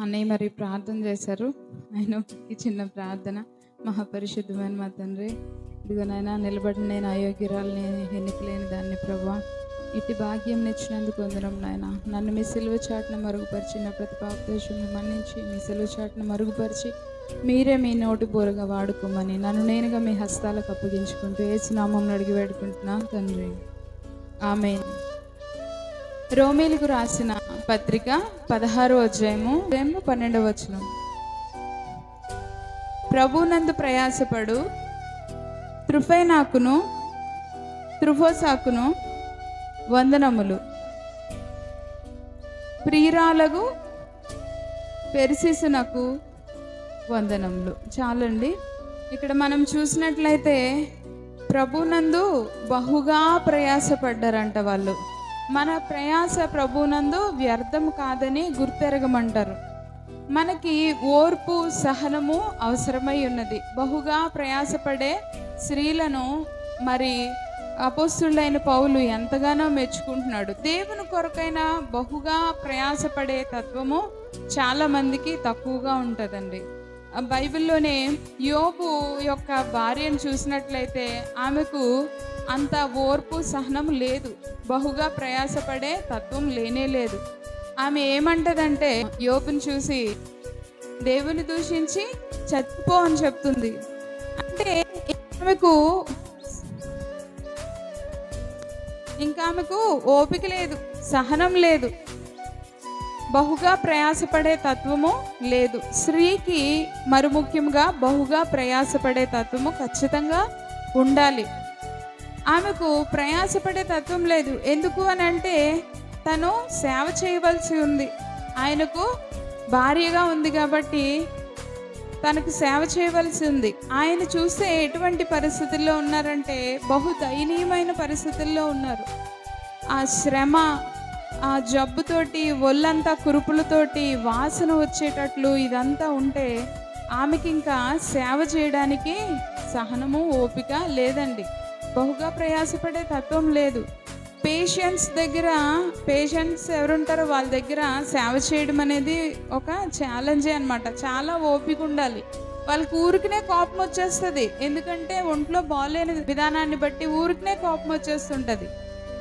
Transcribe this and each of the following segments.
అన్నయ్య మరి ప్రార్థన చేశారు. ఆయన ఈ చిన్న ప్రార్థన. మహాపరిశుద్ధమైన మా తండ్రి, ఇదిగో నాయన నిలబడిన నేను అయోగ్యురాలని, ఎన్నిక లేని దాన్ని ప్రభువా, ఇట్టి భాగ్యం ఇచ్చినందుకు వందనం నాయన. నన్ను మీ సిలువ చాటును మరుగుపరిచి, నా ప్రతి పాపదోషులను మన్నించి, మీ సిలువ చాటును మరుగుపరిచి మీరే మీ నోటి బోరుగా వాడుకోమని నన్ను నేనుగా మీ హస్తాలకు అప్పగించుకుంటూ యేసు నామమున అడిగి వేడుకుంటున్నా తండ్రి, ఆమేన్. రోమీలకు రాసిన పత్రిక 16వ అధ్యాయము 12వ వచనం. ప్రభునందు ప్రయాసపడు త్రుఫైనాకును త్రుఫోసాకును వందనములు, ప్రియురాలగు పెర్సిసునకు వందనములు. చాలండి. ఇక్కడ మనం చూసినట్లయితే ప్రభునందు బహుగా ప్రయాసపడ్డారంట వాళ్ళు. మన ప్రయాస ప్రభునందు వ్యర్థం కాదని గుర్తెరగమంటారు. మనకి ఓర్పు సహనము అవసరమై ఉన్నది. బహుగా ప్రయాసపడే స్త్రీలను మరి అపోస్తులైన పౌలు ఎంతగానో మెచ్చుకుంటున్నాడు. దేవుని కొరకైన బహుగా ప్రయాసపడే తత్వము చాలా మందికి తక్కువగా ఉంటుందండి. బైబిల్లోనే యోబు యొక్క భార్యను చూసినట్లయితే ఆమెకు అంత ఓర్పు సహనం లేదు, బహుగా ప్రయాసపడే తత్వం లేనే లేదు. ఆమె ఏమంటదంటే యోబుని చూసి దేవుని దూషించి చచ్చిపో అని చెప్తుంది. అంటే ఆమెకు ఓపిక లేదు, సహనం లేదు, బహుగా ప్రయాసపడే తత్వము లేదు. స్త్రీకి మరి ముఖ్యంగా బహుగా ప్రయాసపడే తత్వము ఖచ్చితంగా ఉండాలి. ఆమెకు ప్రయాసపడే తత్వం లేదు. ఎందుకు అని అంటే తను సేవ చేయవలసి ఉంది. ఆయనకు భార్యగా ఉంది కాబట్టి తనకు సేవ చేయవలసి ఉంది. ఆయన చూస్తే ఎటువంటి పరిస్థితుల్లో ఉన్నారంటే బహు దయనీయమైన పరిస్థితుల్లో ఉన్నారు. ఆ శ్రమ, ఆ జబ్బుతోటి ఒళ్ళంతా కురుపులతోటి వాసన వచ్చేటట్లు ఇదంతా ఉంటే ఆమెకి ఇంకా సేవ చేయడానికి సహనము ఓపిక లేదండి. బహుగా ప్రయాసపడే తత్వం లేదు. పేషెంట్స్ ఎవరుంటారో వాళ్ళ దగ్గర సేవ చేయడం అనేది ఒక ఛాలెంజే అనమాట. చాలా ఓపిక ఉండాలి. వాళ్ళకి ఊరికనే కోపం వచ్చేస్తుంది. ఎందుకంటే ఒంట్లో బాగాలేని విధానాన్ని బట్టి ఊరికనే కోపం వచ్చేస్తుంటుంది.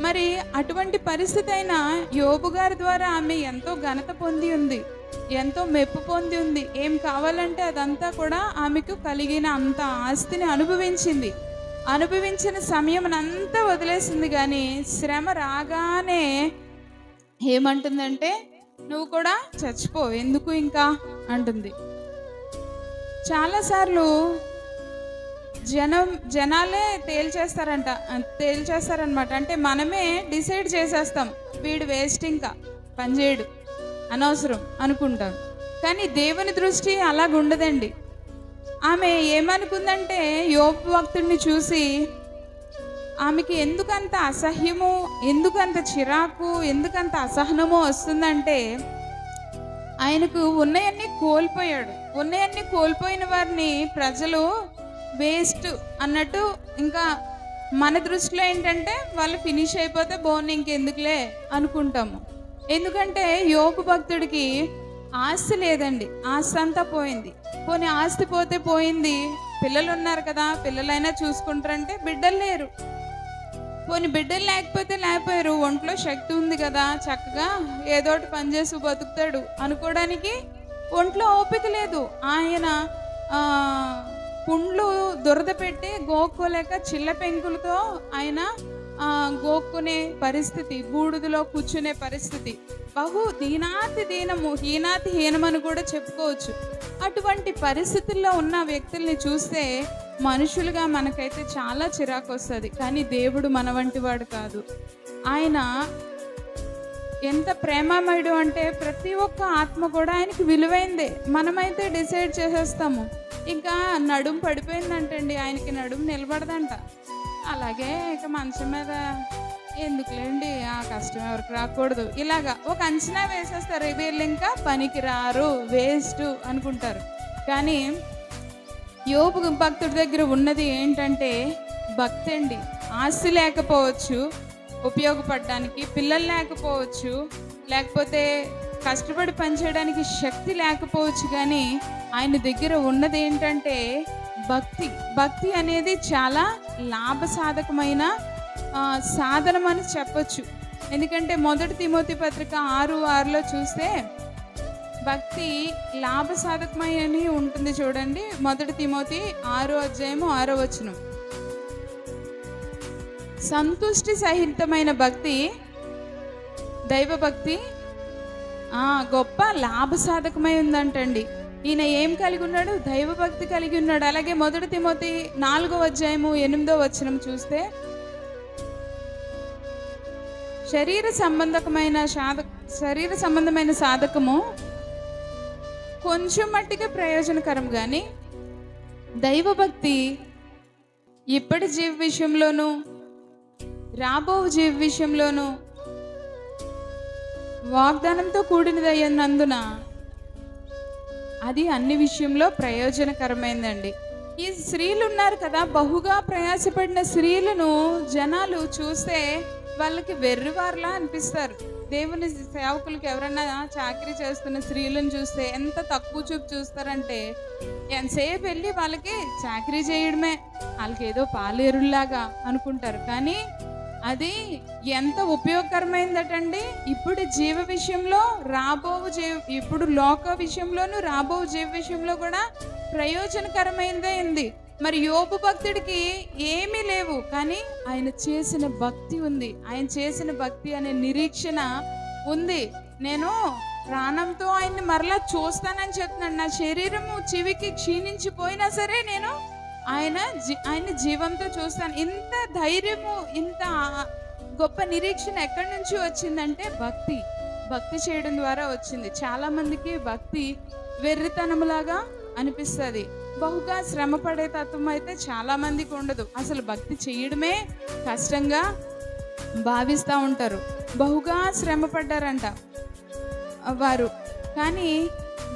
మరి అటువంటి పరిస్థితి అయినా యోబు గారి ద్వారా ఆమె ఎంతో ఘనత పొంది ఉంది, ఎంతో మెప్పు పొంది ఉంది. ఏం కావాలంటే అదంతా కూడా ఆమెకు కలిగిన అంత ఆస్తిని అనుభవించిన సమయం అంతా వదిలేసింది. కానీ శ్రమ రాగానే ఏమంటుందంటే నువ్వు కూడా చచ్చిపో, ఎందుకు ఇంకా అంటుంది. చాలాసార్లు జనాలే తేల్చేస్తారనమాట. అంటే మనమే డిసైడ్ చేసేస్తాం, వీడు వేస్ట్, ఇంకా పనిచేయడు, అనవసరం అనుకుంటాం. కానీ దేవుని దృష్టి అలాగుండదండి. ఆమె ఏమనుకుందంటే యోబు భక్తుడిని చూసి ఆమెకి ఎందుకంత అసహ్యము, ఎందుకంత చిరాకు, ఎందుకంత అసహనము వస్తుందంటే ఆయనకు ఉన్నయన్నీ కోల్పోయిన వారిని ప్రజలు వేస్ట్ అన్నట్టు, ఇంకా మన దృష్టిలో ఏంటంటే వాళ్ళు ఫినిష్ అయిపోతే బాగుంది, ఇంకెందుకులే అనుకుంటాము. ఎందుకంటే యోబు భక్తుడికి ఆస్తి లేదండి, ఆస్తి అంతా పోయింది. పోనీ ఆస్తి పోతే పోయింది, పిల్లలు ఉన్నారు కదా, పిల్లలైనా చూసుకుంటారంటే బిడ్డలు లేరు. పోనీ బిడ్డలు లేకపోయారు, ఒంట్లో శక్తి ఉంది కదా, చక్కగా ఏదోటి పనిచేసి బతుకుతాడు అనుకోవడానికి ఒంట్లో ఓపిక లేదు. ఆయన పుండ్లు దురద పెట్టి గోక్కోలేక చిల్ల పెంకులతో ఆయన గోక్కునే పరిస్థితి, బూడిదలో కూర్చునే పరిస్థితి. బహు హీనమని కూడా చెప్పుకోవచ్చు. అటువంటి పరిస్థితుల్లో ఉన్న వ్యక్తుల్ని చూస్తే మనుషులుగా మనకైతే చాలా చిరాకు వస్తుంది. కానీ దేవుడు మన వంటి వాడు కాదు. ఆయన ఎంత ప్రేమమయుడు అంటే ప్రతి ఒక్క ఆత్మ కూడా ఆయనకి విలువైందే. మనమైతే డిసైడ్ చేసేస్తాము, ఇంకా నడుము పడిపోయిందంటండి, ఆయనకి నడుము నిలబడదంట. అలాగే ఇక మంచం మీద ఎందుకులేండి, ఆ కష్టం ఎవరికి రాకూడదు, ఇలాగా ఒక అంచనా వేసేస్తారు. వీళ్ళు ఇంకా పనికి రారు, వేస్ట్ అనుకుంటారు. కానీ యోబు భక్తుడి దగ్గర ఉన్నది ఏంటంటే భక్తి అండి. ఆస్తి లేకపోవచ్చు ఉపయోగపడడానికి, పిల్లలు లేకపోవచ్చు, లేకపోతే కష్టపడి పనిచేయడానికి శక్తి లేకపోవచ్చు, కానీ ఆయన దగ్గర ఉన్నది ఏంటంటే భక్తి. భక్తి అనేది చాలా లాభసాధకమైన సాధనం అని చెప్పొచ్చు. ఎందుకంటే 1 తిమోతి పత్రిక 6:6లో చూస్తే భక్తి లాభసాధకమని ఉంటుంది. చూడండి, 1 తిమోతి 6:6. సంతుష్టి సహితమైన భక్తి, దైవభక్తి గొప్ప లాభసాధకమై ఉందంటండి. ఈయన ఏం కలిగి ఉన్నాడు? దైవభక్తి కలిగి ఉన్నాడు. అలాగే 1 తిమోతి 4:8 చూస్తే శరీర సంబంధమైన సాధకము కొంచెం మట్టిగా ప్రయోజనకరం, కానీ దైవభక్తి ఇప్పటి జీవ విషయంలోనూ రాబో జీవ విషయంలోనూ వాగ్దానంతో కూడినదయ్యన్నందున అది అన్ని విషయంలో ప్రయోజనకరమైందండి. ఈ స్త్రీలు ఉన్నారు కదా, బహుగా ప్రయాసపడిన స్త్రీలను జనాలు చూస్తే వాళ్ళకి వెర్రివారులా అనిపిస్తారు. దేవుని సేవకులకి ఎవరన్నా చాకరీ చేస్తున్న స్త్రీలను చూస్తే ఎంత తక్కువ చూపు చూస్తారంటే, ఎంతసేపు వెళ్ళి వాళ్ళకి చాకరీ చేయడమే, వాళ్ళకి ఏదో పాలేరులాగా అనుకుంటారు. కానీ అది ఎంత ఉపయోగకరమైందటండి. ఇప్పుడు జీవ విషయంలో ఇప్పుడు లోక విషయంలోనూ రాబో జీవ విషయంలో కూడా ప్రయోజనకరమైనది. మరి యోబు భక్తుడికి ఏమీ లేవు, కానీ ఆయన చేసిన భక్తి ఉంది. ఆయన చేసిన భక్తి అనే నిరీక్షణ ఉంది. నేను ప్రాణంతో ఆయన్ని మరలా చూస్తానని చెప్తున్నాడు. నా శరీరము చివికి క్షీణించిపోయినా సరే నేను ఆయన జీవంతో చూస్తాను. ఇంత ధైర్యము, ఇంత గొప్ప నిరీక్షణ ఎక్కడి నుంచి వచ్చిందంటే భక్తి చేయడం ద్వారా వచ్చింది. చాలా మందికి భక్తి వెర్రితనములాగా అనిపిస్తుంది. బహుగా శ్రమ పడే తత్వం అయితే చాలా మందికి ఉండదు. అసలు భక్తి చేయడమే కష్టంగా భావిస్తూ ఉంటారు. బహుగా శ్రమ పడ్డారంట వారు, కానీ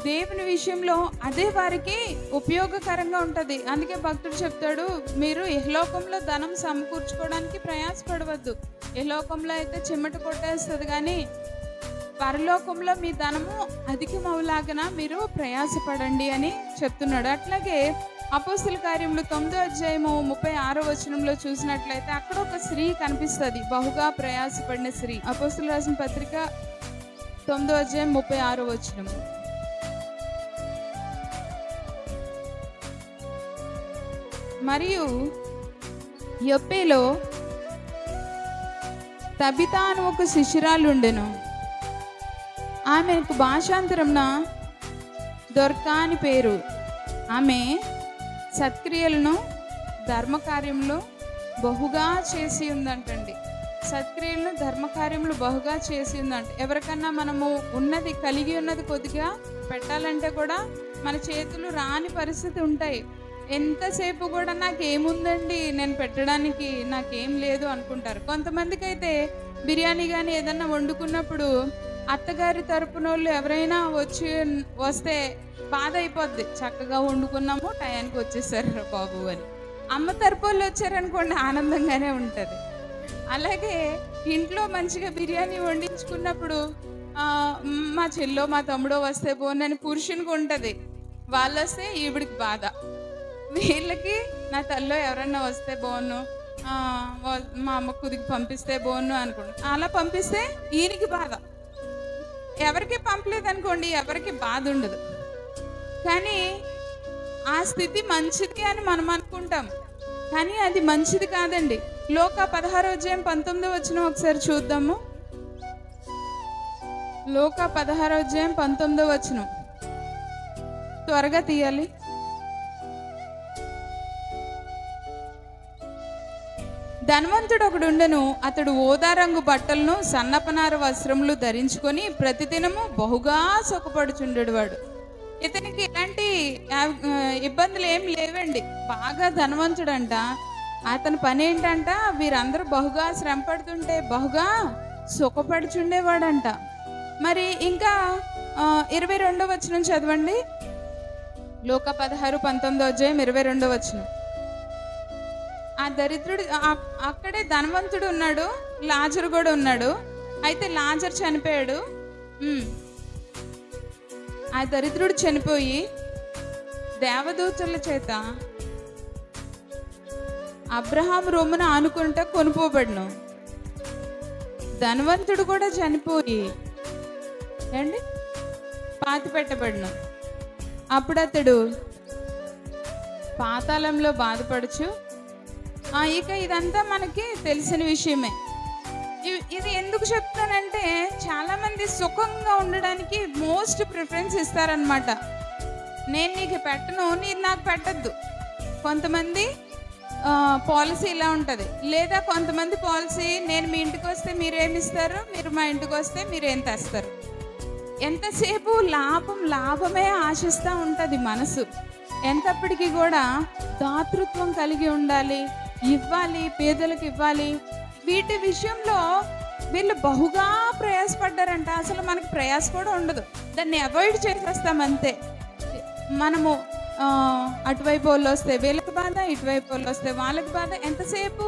దేవుని విషయంలో అదే వారికి ఉపయోగకరంగా ఉంటుంది. అందుకే భక్తుడు చెప్తాడు, మీరు ఇహలోకంలో ధనం సమకూర్చుకోవడానికి ప్రయాసపడవద్దు. ఇహలోకంలో అయితే చెమట కొట్టేస్తుంది, కానీ పరలోకంలో మీ ధనము అధికమవులాగన మీరు ప్రయాసపడండి అని చెప్తున్నాడు. అట్లాగే అపోస్తుల కార్యములు 9:36 చూసినట్లయితే అక్కడ ఒక స్త్రీ కనిపిస్తుంది, బహుగా ప్రయాసపడిన స్త్రీ. అపోస్తులు రాసిన పత్రిక 9:36. మరియు యొప్పేలో తబితా అని ఒక శిష్యురాలు ఉండెను. ఆమెకు భాషాంతరంన దొర్కా అని పేరు. ఆమె సత్క్రియలను ధర్మకార్యములు బహుగా చేసి ఉందంటండి. సత్క్రియలను ధర్మకార్యములు బహుగా చేసి ఉందంట. ఎవరికన్నా మనము ఉన్నది కలిగి ఉన్నది కొద్దిగా పెట్టాలంటే కూడా మన చేతులు రాని పరిస్థితి ఉంటాయి. ఎంతసేపు కూడా నాకేముందండి నేను పెట్టడానికి, నాకేం లేదు అనుకుంటారు. కొంతమందికి అయితే బిర్యానీ కానీ ఏదన్నా వండుకున్నప్పుడు అత్తగారి తరపున వాళ్ళు ఎవరైనా వస్తే బాధ అయిపోద్ది. చక్కగా వండుకున్నాము, టయానికి వచ్చేసారు బాబు అని. అమ్మ తరపు వాళ్ళు వచ్చారనుకోండి, ఆనందంగానే ఉంటుంది. అలాగే ఇంట్లో మంచిగా బిర్యానీ వండించుకున్నప్పుడు మా చెల్లో మా తమ్ముడో వస్తే బాగుందని పురుషునికి ఉంటుంది. వాళ్ళు వస్తే ఈవిడికి బాధ. వీళ్ళకి నా తల్లో ఎవరన్నా వస్తే బాగున్ను, మా అమ్మ కుదికి పంపిస్తే బాగున్ను అనుకుంటా. అలా పంపిస్తే ఈయనకి బాధ. ఎవరికి పంపలేదనుకోండి, ఎవరికి బాధ ఉండదు. కానీ ఆ స్థితి మంచిది అని మనం అనుకుంటాం, కానీ అది మంచిది కాదండి. లోకా 16:19 ఒకసారి చూద్దాము. లోకా 16:19 త్వరగా తీయాలి. ధనవంతుడు ఒకడుండెను. అతడు ఓదా రంగు బట్టలను సన్నపనార వస్త్రములు ధరించుకొని ప్రతిదినము బహుగా సుఖపడుచుండెడు. వాడు ఇతనికి ఎలాంటి ఇబ్బందులు ఏం లేవండి. బాగా ధనవంతుడంట. అతని పని ఏంటంట, వీరందరూ బహుగా శ్రమ పడుతుంటే బహుగా సుఖపడుచుండేవాడంట. మరి ఇంకా 22 చదవండి. లోకా 16:19 ఆ దరిద్రుడు అక్కడే ధనవంతుడు ఉన్నాడు, లాజరు కూడా ఉన్నాడు. అయితే లాజరు చనిపోయాడు. ఆ దరిద్రుడు చనిపోయి దేవదూతల చేత అబ్రహాం రొమ్మున ఆనుకుంటా కొనుక్కోబడిను. ధనవంతుడు కూడా చనిపోయి ఏండి పాతి పెట్టబడిను. అప్పుడు అతడు పాతాళంలో బాధపడుచు, ఇక ఇదంతా మనకి తెలిసిన విషయమే. ఇది ఎందుకు చెప్తానంటే, చాలామంది సుఖంగా ఉండడానికి మోస్ట్ ప్రిఫరెన్స్ ఇస్తారనమాట. నేను నీకు పెట్టను, నీది నాకు పెట్టద్దు. కొంతమంది పాలసీ ఇలా ఉంటుంది. లేదా కొంతమంది పాలసీ, నేను మీ ఇంటికి వస్తే మీరేమిస్తారు, మీరు మా ఇంటికి వస్తే మీరేం తెస్తారు. ఎంతసేపు లాభమే ఆశిస్తూ ఉంటుంది మనసు. ఎంతప్పటికీ కూడా దాతృత్వం కలిగి ఉండాలి, ఇవ్వాలి, పేదలకు ఇవ్వాలి. వీటి విషయంలో వీళ్ళు బహుగా ప్రయాసపడ్డారంట. అసలు మనకు ప్రయాస కూడా ఉండదు, దాన్ని అవాయిడ్ చేసేస్తాం అంతే. మనము అటువైపు వాళ్ళు వస్తే వీళ్ళకి బాధ, ఇటువైపు వాళ్ళు వస్తే వాళ్ళకి బాధ. ఎంతసేపు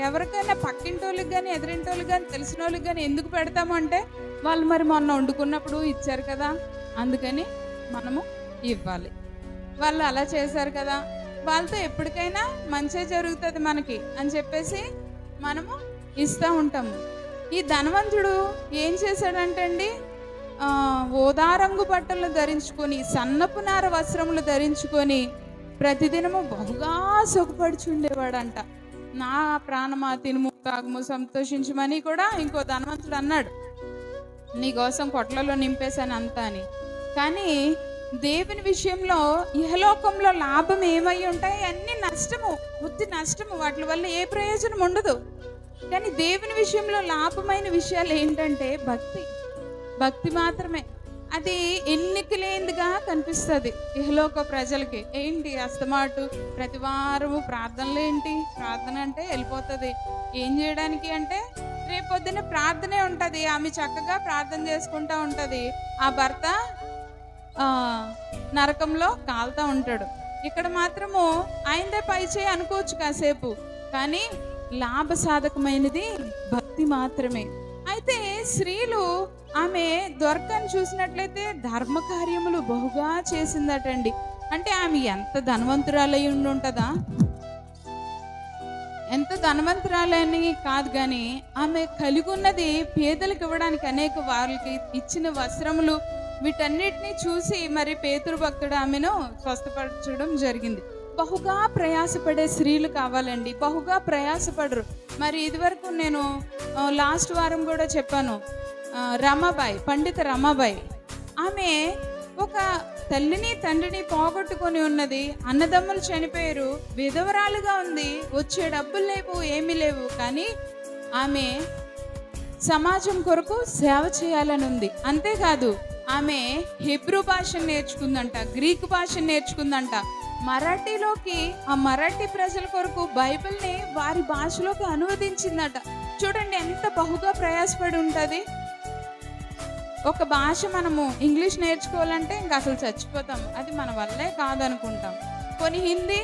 ఎవరికైనా పక్కింటి వాళ్ళకి కానీ, ఎదురింటి వాళ్ళకి కానీ, తెలిసిన వాళ్ళకి కానీ ఎందుకు పెడతాము అంటే, వాళ్ళు మరి మొన్న వండుకున్నప్పుడు ఇచ్చారు కదా, అందుకని మనము ఇవ్వాలి. వాళ్ళు అలా చేశారు కదా, వాళ్ళతో ఎప్పటికైనా మంచి జరుగుతుంది మనకి అని చెప్పేసి మనము ఇస్తూ ఉంటాము. ఈ ధనవంతుడు ఏం చేశాడంటే అండి, ఓదారంగు బట్టలు ధరించుకొని, సన్నపు నార వస్త్రములు ధరించుకొని ప్రతిదినము బహుగా సుఖపడుచుండేవాడంట. నా ప్రాణమా తినుము తాగుము సంతోషించమని కూడా ఇంకో ధనవంతుడు అన్నాడు, నీకోసం కొట్లలో నింపేశాను అంతా అని. కానీ దేవుని విషయంలో ఇహలోకంలో లాభం ఏమై ఉంటాయి, అన్ని నష్టము, బుద్ధి నష్టము, వాటి వల్ల ఏ ప్రయోజనం ఉండదు. కానీ దేవుని విషయంలో లాభమైన విషయాలు ఏంటంటే భక్తి మాత్రమే. అది ఎన్నిక లేనిదిగా కనిపిస్తుంది ఇహలోక ప్రజలకి. ఏంటి అస్తమాటు ప్రతి వారము ప్రార్థనలు, ఏంటి ప్రార్థన అంటే వెళ్ళిపోతుంది. ఏం చేయడానికి అంటే, రేపొద్దున ప్రార్థనే ఉంటుంది, ఆమె చక్కగా ప్రార్థన చేసుకుంటూ ఉంటుంది, ఆ భర్త నరకంలో కాలుతూ ఉంటాడు. ఇక్కడ మాత్రము ఆయనదే పైచేయి అనుకోవచ్చు కాసేపు, కానీ లాభసాధకమైనది భక్తి మాత్రమే. అయితే స్త్రీలు ఆమె దొరకని చూసినట్లయితే ధర్మ కార్యములు బహుగా చేసిందటండి. అంటే ఆమె ఎంత ధనవంతురాలై ఉంటుందా, ఎంత ధనవంతురాలని కాదు, కానీ ఆమె కలిగి ఉన్నది పేదలకు ఇవ్వడానికి, అనేక వాళ్ళకి ఇచ్చిన వస్త్రములు, వీటన్నిటిని చూసి మరి పేతురు భక్తుడు ఆమెను స్వస్థపరచడం జరిగింది. బహుగా ప్రయాసపడే స్త్రీలు కావాలండి, బహుగా ప్రయాసపడరు. మరి ఇదివరకు నేను లాస్ట్ వారం కూడా చెప్పాను, రమాబాయి, పండిత రమాబాయి, ఆమె ఒక తల్లిని తండ్రిని పోగొట్టుకొని ఉన్నది, అన్నదమ్ములు చనిపోయారు, విధవరాలుగా ఉంది, వచ్చే డబ్బులు లేవు, ఏమీ లేవు. కానీ ఆమె సమాజం కొరకు సేవ చేయాలని ఉంది. అంతేకాదు ఆమె హెబ్రూ భాషను నేర్చుకుందంట, గ్రీకు భాషను నేర్చుకుందంట, మరాఠీలోకి, ఆ మరాఠీ ప్రజల కొరకు బైబిల్ని వారి భాషలోకి అనువదించిందట. చూడండి ఎంత బహుగా ప్రయాసపడి ఉంటుంది. ఒక భాష మనము ఇంగ్లీష్ నేర్చుకోవాలంటే ఇంకా అసలు చచ్చిపోతాము, అది మన వల్లే కాదనుకుంటాం. కొన్ని హిందీ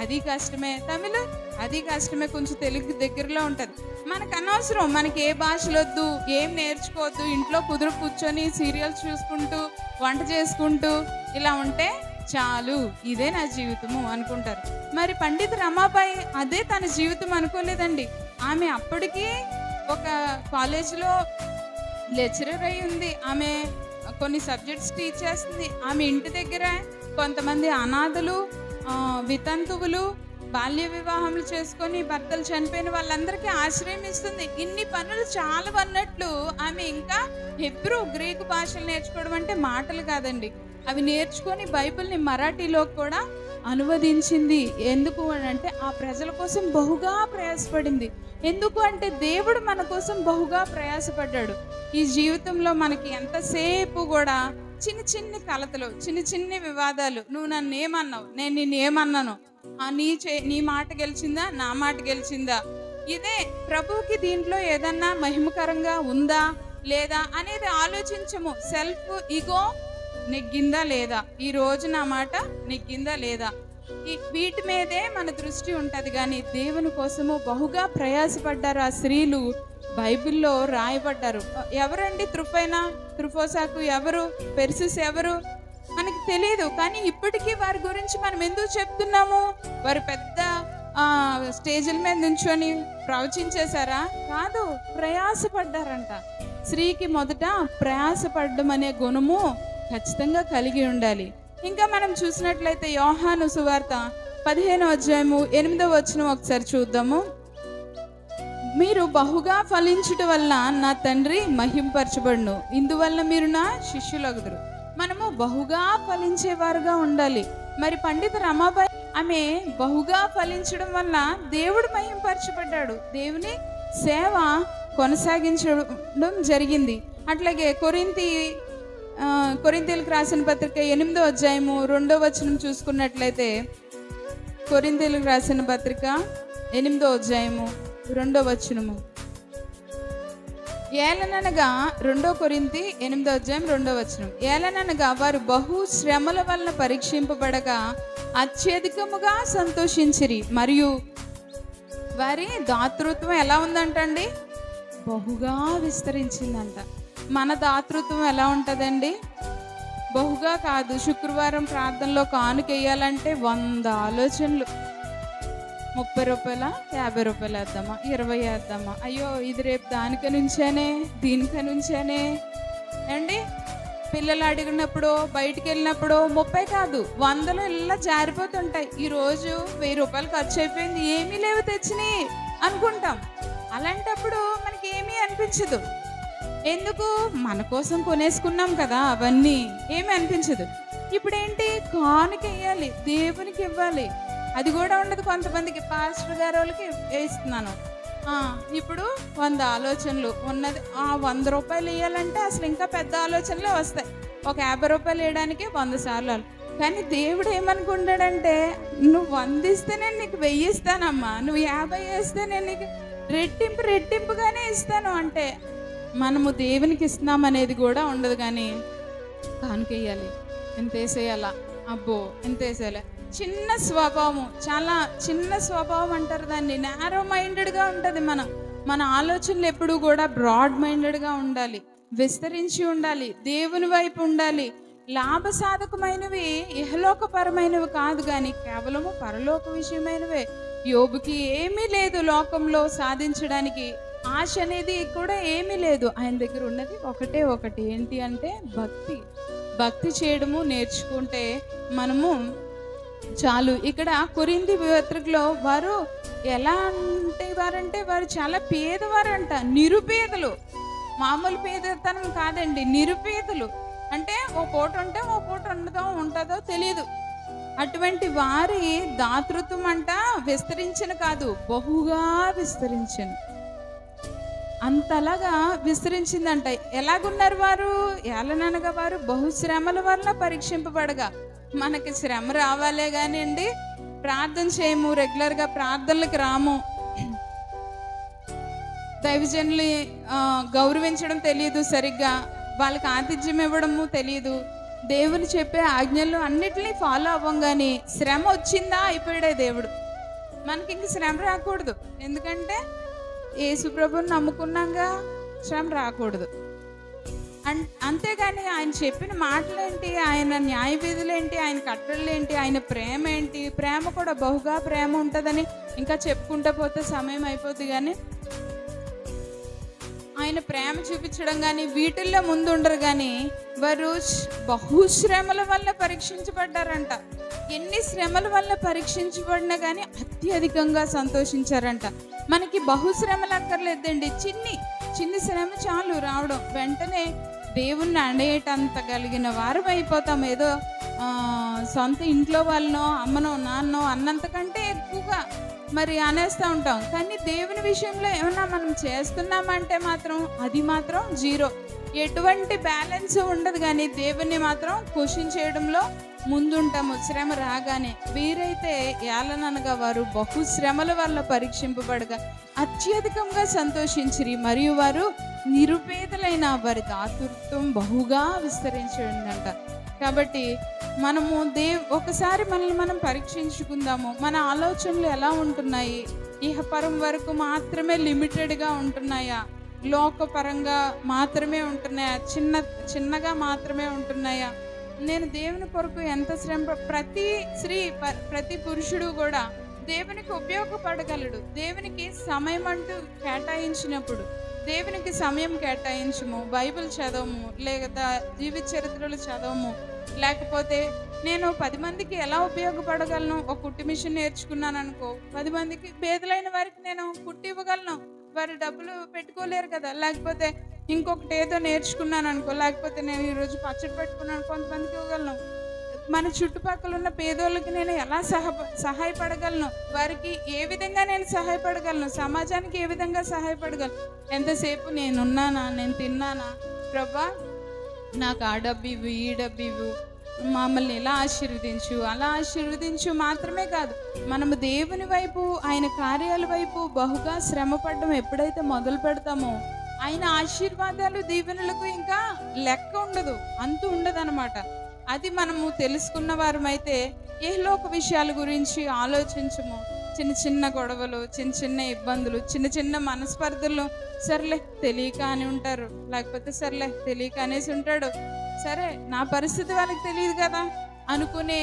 అది కష్టమే, తమిళ అది కష్టమే, కొంచెం తెలుగు దగ్గరలో ఉంటుంది. మనకు అనవసరం, మనకి ఏ భాషలు వద్దు, ఏం నేర్చుకోవద్దు, ఇంట్లో కుదురు కూర్చొని సీరియల్స్ చూసుకుంటూ వంట చేసుకుంటూ ఇలా ఉంటే చాలు, ఇదే నా జీవితము అనుకుంటారు. మరి పండిత రమాబాయి అదే తన జీవితం అనుకోలేదండి. ఆమె అప్పటికి ఒక కాలేజీలో లెక్చరర్ అయి ఉంది, ఆమె కొన్ని సబ్జెక్ట్స్ టీచ్ చేస్తుంది. ఆమె ఇంటి దగ్గర కొంతమంది అనాథలు, వితంతువులు, బాల్య వివాహములు చేసుకొని భర్తలు చనిపోయిన వాళ్ళందరికీ ఆశ్రయం ఇస్తుంది. ఇన్ని పనులు చాలా అన్నట్లు ఆమె ఇంకా హెబ్రూ గ్రీకు భాషలు నేర్చుకోవడం అంటే మాటలు కాదండి, అవి నేర్చుకొని బైబిల్ని మరాఠీలో కూడా అనువదించింది. ఎందుకు అంటే ఆ ప్రజల కోసం బహుగా ప్రయాసపడింది. ఎందుకు అంటే దేవుడు మన కోసం బహుగా ప్రయాసపడ్డాడు. ఈ జీవితంలో మనకి ఎంతసేపు కూడా చిన్న చిన్ని కలతలు, చిన్న చిన్ని వివాదాలు, నువ్వు నన్ను ఏమన్నావు, నేను నిన్ను ఏమన్నాను, నీ మాట గెలిచిందా, నా మాట గెలిచిందా, ఇదే ప్రభువుకి దీంట్లో ఏదన్నా మహిమకరంగా ఉందా లేదా అనేది ఆలోచించము. సెల్ఫ్ ఈగో నెగ్గిందా లేదా, ఈ రోజు నా మాట నెగ్గిందా లేదా, వీటి మీదే మన దృష్టి ఉంటుంది. కానీ దేవుని కోసము బహుగా ప్రయాసపడ్డారు ఆ స్త్రీలు, బైబిల్లో రాయబడ్డారు. ఎవరండి త్రుఫైనా, త్రుఫోసాకు ఎవరు, పెర్సిస్ ఎవరు, మనకి తెలియదు. కానీ ఇప్పటికీ వారి గురించి మనం ఎందుకు చెప్తున్నాము? వారు పెద్ద స్టేజ్ల మీద నుంచొని ప్రవచించేశారా? కాదు, ప్రయాసపడ్డారంట. స్త్రీకి మొదట ప్రయాసపడడం అనే గుణము ఖచ్చితంగా కలిగి ఉండాలి. ఇంకా మనం చూసినట్లయితే యోహాను సువార్త 15వ అధ్యాయము 8వ వచనం ఒకసారి చూద్దాము. మీరు బహుగా ఫలించుట వల్ల నా తండ్రి మహింపరచబడును, ఇందువల్ల మీరు నా శిష్యులగుదురు. మనము బహుగా ఫలించేవారుగా ఉండాలి. మరి పండిత రమాబాయి ఆమె బహుగా ఫలించడం వల్ల దేవుడు మహింపరచబడ్డాడు, దేవుని సేవ కొనసాగించడం జరిగింది. అట్లాగే కొరింథీయులకు రాసిన పత్రిక 8వ అధ్యాయము 2వ వచనం చూసుకున్నట్లయితే, కొరింథీయులకు రాసిన పత్రిక 8వ అధ్యాయము 2వ వచనము, ఏలననగా 2 కొరింథీ 8వ అధ్యాయం 2వ వచనం, ఏలననగా వారు బహు శ్రమల వలన పరీక్షింపబడగా అత్యధికముగా సంతోషించిరి, మరియు వారి దాతృత్వం ఎలా ఉందంటండి? బహుగా విస్తరించిందంట. మన దాతృత్వం ఎలా ఉంటుందండి? బహుగా కాదు. శుక్రవారం ప్రార్థనలో కానుకేయాలంటే 100 ఆలోచనలు. 30 రూపాయల, 50 రూపాయలు వేద్దామా, 20 వేద్దామా, అయ్యో ఇది రేపు దానిక నుంచేనే, దీనిక నుంచేనే అండి. పిల్లలు అడిగినప్పుడు, బయటికి వెళ్ళినప్పుడు 30 కాదు 100లో ఇలా జారిపోతుంటాయి. ఈరోజు 1000 రూపాయలు ఖర్చు అయిపోయింది, ఏమీ లేవు తెచ్చినాయి అనుకుంటాం. అలాంటప్పుడు మనకి ఏమీ అనిపించదు. ఎందుకు? మన కోసం కొనేసుకున్నాం కదా, అవన్నీ ఏమీ అనిపించదు. ఇప్పుడు ఏంటి? కానుకేయాలి, దేవునికి ఇవ్వాలి. అది కూడా ఉండదు కొంతమందికి. పాస్టర్ గారు వాళ్ళకి వేస్తున్నాను, ఇప్పుడు 100 ఆలోచనలు ఉన్నది. 100 రూపాయలు వేయాలంటే అసలు ఇంకా పెద్ద ఆలోచనలే వస్తాయి. ఒక 50 రూపాయలు వేయడానికి 100 సార్లు. కానీ దేవుడు ఏమనుకుంటాడంటే, నువ్వు 100 ఇస్తే నేను నీకు 1000 ఇస్తానమ్మా, నువ్వు 50 వేస్తే నేను నీకు రెట్టింపుగానే ఇస్తాను. అంటే మనము దేవునికి ఇస్తున్నాం అనేది కూడా ఉండదు. కానీ కానుకేయాలి, ఎంత వేసేయాలా, అబ్బో ఎంత వేసేయాలి. చిన్న స్వభావం, చాలా చిన్న స్వభావం అంటారు దాన్ని. నారో మైండెడ్గా ఉంటుంది. మన ఆలోచనలు ఎప్పుడు కూడా బ్రాడ్ మైండెడ్గా ఉండాలి, విస్తరించి ఉండాలి, దేవుని వైపు ఉండాలి. లాభసాధకమైనవి ఇహలోకపరమైనవి కాదు, కానీ కేవలము పరలోక విషయమైనవే. యోబుకి ఏమీ లేదు లోకంలో సాధించడానికి, ఆశ అనేది కూడా ఏమీ లేదు. ఆయన దగ్గర ఉన్నది ఒకటి ఏంటి అంటే భక్తి చేయడము నేర్చుకుంటే మనము చాలు. ఇక్కడ కొరింథీ పత్రికలో వారు ఎలా అంటే వారు చాలా పేదవారంట, నిరుపేదలు. మామూలు పేదతనం కాదండి, నిరుపేదలు. అంటే ఓ పూట ఉంటే ఓ పూట ఉంటుందో తెలియదు. అటువంటి వారి దాతృత్వం అంట విస్తరించిన కాదు, బహుగా విస్తరించిన, అంతలాగా విస్తరించిందంట. ఎలాగున్నారు వారు? ఏలననగా వారు బహుశ్రమల వల్ల పరీక్షింపబడగా. మనకి శ్రమ రావాలే కానీ అండి ప్రార్థన చేయము, రెగ్యులర్గా ప్రార్థనలకు రాము, దైవజనులు గౌరవించడం తెలియదు, సరిగ్గా వాళ్ళకి ఆతిథ్యం ఇవ్వడము తెలియదు, దేవుని చెప్పే ఆజ్ఞలు అన్నిటినీ ఫాలో అవ్వం. కానీ శ్రమ వచ్చిందా అయిపోయాడే దేవుడు. మనకి ఇంక శ్రమ రాకూడదు, ఎందుకంటే యేసుప్రభుని నమ్ముకున్నాగా, శ్రమ రాకూడదు. అంతేగాని ఆయన చెప్పిన మాటలేంటి, ఆయన న్యాయ విధులేంటి, ఆయన కట్టడలేంటి, ఆయన ప్రేమ ఏంటి, ప్రేమ కూడా బహుగా ప్రేమ ఉంటుందని ఇంకా చెప్పుకుంటూ పోతే సమయం అయిపోద్ది. కానీ ఆయన ప్రేమ చూపించడం కానీ వీటిల్లో ముందు ఉండరు. కానీ వారు బహుశ్రమల వల్ల పరీక్షించబడ్డారంట. ఎన్ని శ్రమల వల్ల పరీక్షించబడినా కానీ అత్యధికంగా సంతోషించారంట. మనకి బహుశ్రమలు అక్కర్లేదండి, చిన్ని శ్రమ చాలు రావడం, వెంటనే దేవుణ్ణి అనేటంత కలిగిన వారు అయిపోతాం. ఏదో సొంత ఇంట్లో వాళ్ళనో అమ్మనో నాన్నో అన్నంతకంటే ఎక్కువగా మరి అనేస్తూ ఉంటాం. కానీ దేవుని విషయంలో ఏమన్నా మనం చేస్తున్నామంటే మాత్రం అది మాత్రం జీరో, ఎటువంటి బ్యాలెన్స్ ఉండదు. కానీ దేవుణ్ణి మాత్రం క్వశ్చన్ చేయడంలో ముందుంటాము శ్రమ రాగానే. వీరైతే ఏలననగా వారు బహుశ్రమల వల్ల పరీక్షింపబడగా అత్యధికంగా సంతోషించిరి, మరియు వారు నిరుపేదలైన వారి దాతృత్వం బహుగా విస్తరించిందంట. కాబట్టి మనము ఒకసారి మనల్ని మనం పరీక్షించుకుందాము. మన ఆలోచనలు ఎలా ఉంటున్నాయి? ఇహపరం వరకు మాత్రమే లిమిటెడ్గా ఉంటున్నాయా? లోకపరంగా మాత్రమే ఉంటున్నాయా? చిన్నగా మాత్రమే ఉంటున్నాయా? నేను దేవుని కొరకు ఎంత ప్రతి స్త్రీ ప్రతి పురుషుడు కూడా దేవునికి ఉపయోగపడగలడు. దేవునికి సమయం అంటూ కేటాయించినప్పుడు, దేవునికి సమయం కేటాయించము, బైబిల్ చదవము, లేదా జీవిత చరిత్రలు చదవము, లేకపోతే నేను 10 మందికి ఎలా ఉపయోగపడగలను, ఒక కుట్టి మిషన్ నేర్చుకున్నాను అనుకో, 10 మందికి పేదలైన వారికి నేను కుట్టి ఇవ్వగలను. వారు డబ్బులు పెట్టుకోలేరు కదా. లేకపోతే ఇంకొకటి ఏదో నేర్చుకున్నాను అనుకో, లేకపోతే నేను ఈరోజు పచ్చడి పెట్టుకున్నాను, కొంతమందికి ఇవ్వగలను. మన చుట్టుపక్కల ఉన్న పేదోళ్ళకి నేను ఎలా సహాయపడగలను, వారికి ఏ విధంగా నేను సహాయపడగలను, సమాజానికి ఏ విధంగా సహాయపడగలను. ఎంతసేపు నేనున్నానా, నేను తిన్నానా, ప్రభా నాకు ఆ డబ్బు ఇవ్వు, ఈ డబ్బు ఇవ్వు, మమ్మల్ని ఎలా ఆశీర్వదించు, అలా ఆశీర్వదించు మాత్రమే కాదు, మనము దేవుని వైపు, ఆయన కార్యాల వైపు బహుగా శ్రమపడడం ఎప్పుడైతే మొదలు పెడతామో, ఆయన ఆశీర్వాదాలు దీవెనలకు ఇంకా లెక్క ఉండదు, అంతు ఉండదు అనమాట. అది మనము తెలుసుకున్న వారమైతే ఏలోక విషయాల గురించి ఆలోచించము. చిన్న చిన్న గొడవలు, చిన్న చిన్న ఇబ్బందులు, చిన్న చిన్న మనస్పర్ధలు, సర్లే తెలియక అని ఉంటారు, లేకపోతే సర్లే తెలియక అనేసి ఉంటాడు, సరే నా పరిస్థితి వాళ్ళకి తెలియదు కదా అనుకునే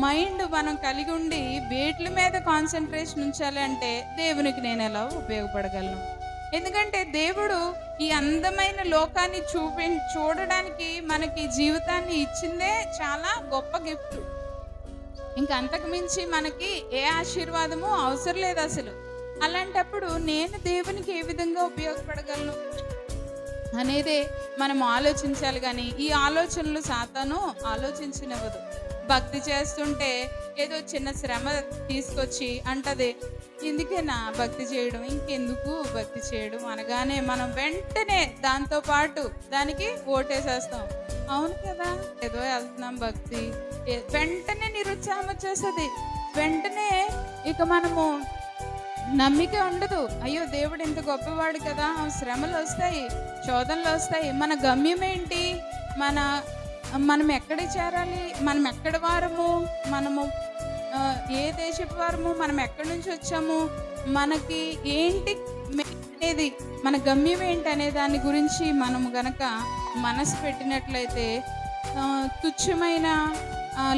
మైండ్ మనం కలిగి ఉండి వేట్ల మీద కాన్సన్ట్రేషన్ ఉంచాలి అంటే దేవునికి నేను ఎలా ఉపయోగపడగలను? ఎందుకంటే దేవుడు ఈ అందమైన లోకాన్ని చూడడానికి మనకి జీవితాన్ని ఇచ్చిందే చాలా గొప్ప గిఫ్ట్. ఇంకా అంతకు మించి మనకి ఏ ఆశీర్వాదము అవసరం లేదు అసలు. అలాంటప్పుడు నేను దేవునికి ఏ విధంగా ఉపయోగపడగలను అనేదే మనం ఆలోచించాలి. కానీ ఈ ఆలోచనలు సాతాను ఆలోచించనివ్వదు. భక్తి చేస్తుంటే ఏదో చిన్న శ్రమ తీసుకొచ్చి అంటది, ఎందుకేనా భక్తి చేయడం, ఇంకెందుకు భక్తి చేయడం అనగానే మనం వెంటనే దాంతో పాటు దానికి ఓటేసేస్తాం. అవును కదా, ఏదో వెళ్తున్నాం భక్తి, వెంటనే నిరుత్సాహం వచ్చేస్తుంది. వెంటనే ఇక మనము నమ్మిక ఉండదు. అయ్యో దేవుడు ఇంత గొప్పవాడు కదా, శ్రమలు వస్తాయి, శోధనలు వస్తాయి, మన గమ్యం ఏంటి, మనం ఎక్కడికి చేరాలి, మనం ఎక్కడ వారము, మనము ఏ దేశపు వారము, మనం ఎక్కడి నుంచి వచ్చాము, మనకి ఏంటి అనేది, మన గమ్యం ఏంటి అనే దాని గురించి మనము గనక మనసు పెట్టినట్లయితే తుచ్చమైన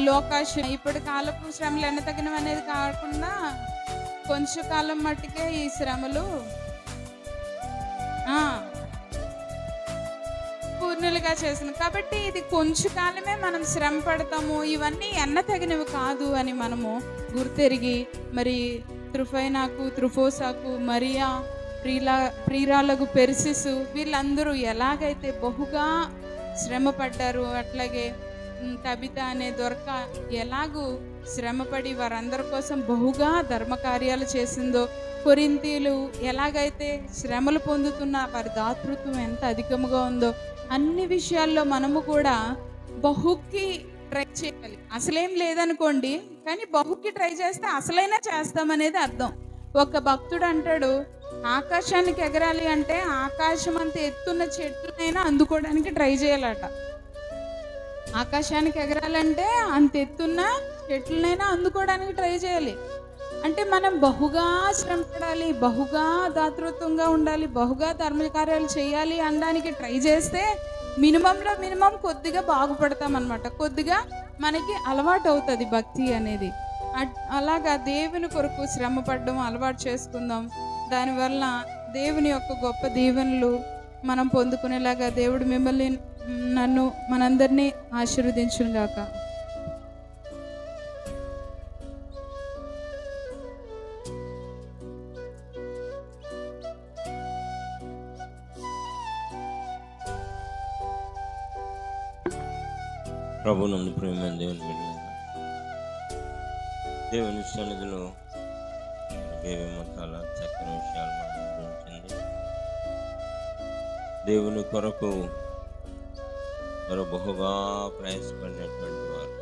లోకాశ ఇప్పటి కాలపు శ్రమలు ఎన్నతగినవి అనేది కాకుండా కొంచెం కాలం మట్టుకే ఈ శ్రమలు పూర్ణులుగా చేసిన కాబట్టి ఇది కొంచెం కాలమే మనం శ్రమ పడతాము, ఇవన్నీ ఎన్నతగినవి కాదు అని మనము గుర్తెరిగి, మరి త్రుఫైనాకు, త్రుఫోసాకు, మరియా, ప్రియురాలకు పెర్సిసు, వీళ్ళందరూ ఎలాగైతే బహుగా శ్రమ పడ్డారు, అట్లాగే తబిత అనే దొరక ఎలాగూ శ్రమపడి వారందరి కోసం బహుగా ధర్మకార్యాలు చేసిందో, కొరింథీయులు ఎలాగైతే శ్రమలు పొందుతున్న వారి దాతృత్వం ఎంత అధికముగా ఉందో, అన్ని విషయాల్లో మనము కూడా బహుకి ట్రై చేయాలి. అసలేం లేదనుకోండి, కానీ బహుకి ట్రై చేస్తే అసలైనా చేస్తామనేది అర్థం. ఒక భక్తుడు అంటాడు, ఆకాశానికి ఎగరాలి అంటే ఆకాశం అంత ఎత్తున్న చెట్లనైనా అందుకోవడానికి ట్రై చేయాలట. ఆకాశానికి ఎగరాలంటే అంత ఎత్తున్న చెట్లనైనా అందుకోవడానికి ట్రై చేయాలి. అంటే మనం బహుగా శ్రమపడాలి, బహుగా దాతృత్వంగా ఉండాలి, బహుగా ధర్మకార్యాలు చేయాలి అనడానికి ట్రై చేస్తే మినిమంలో మినిమం కొద్దిగా బాగుపడతామన్నమాట. కొద్దిగా మనకి అలవాటు అవుతుంది భక్తి అనేది. అలాగా దేవుని కొరకు శ్రమ పడడం అలవాటు చేసుకుందాం. దానివల్ల దేవుని యొక్క గొప్ప దీవెనలు మనం పొందుకునేలాగా దేవుడు మిమ్మల్ని, నన్ను, మనందరినీ ఆశీర్వదించును గాక. ప్రభునందు ప్రియమైన దేవుని బిడ్డలారా, దేవుని సన్నిధిలో ఏమేమో చాలా చక్కని విషయాలు మనం ఉంచింది. దేవుని కొరకు వారు బహుగా ప్రయాసపడినటువంటి వారు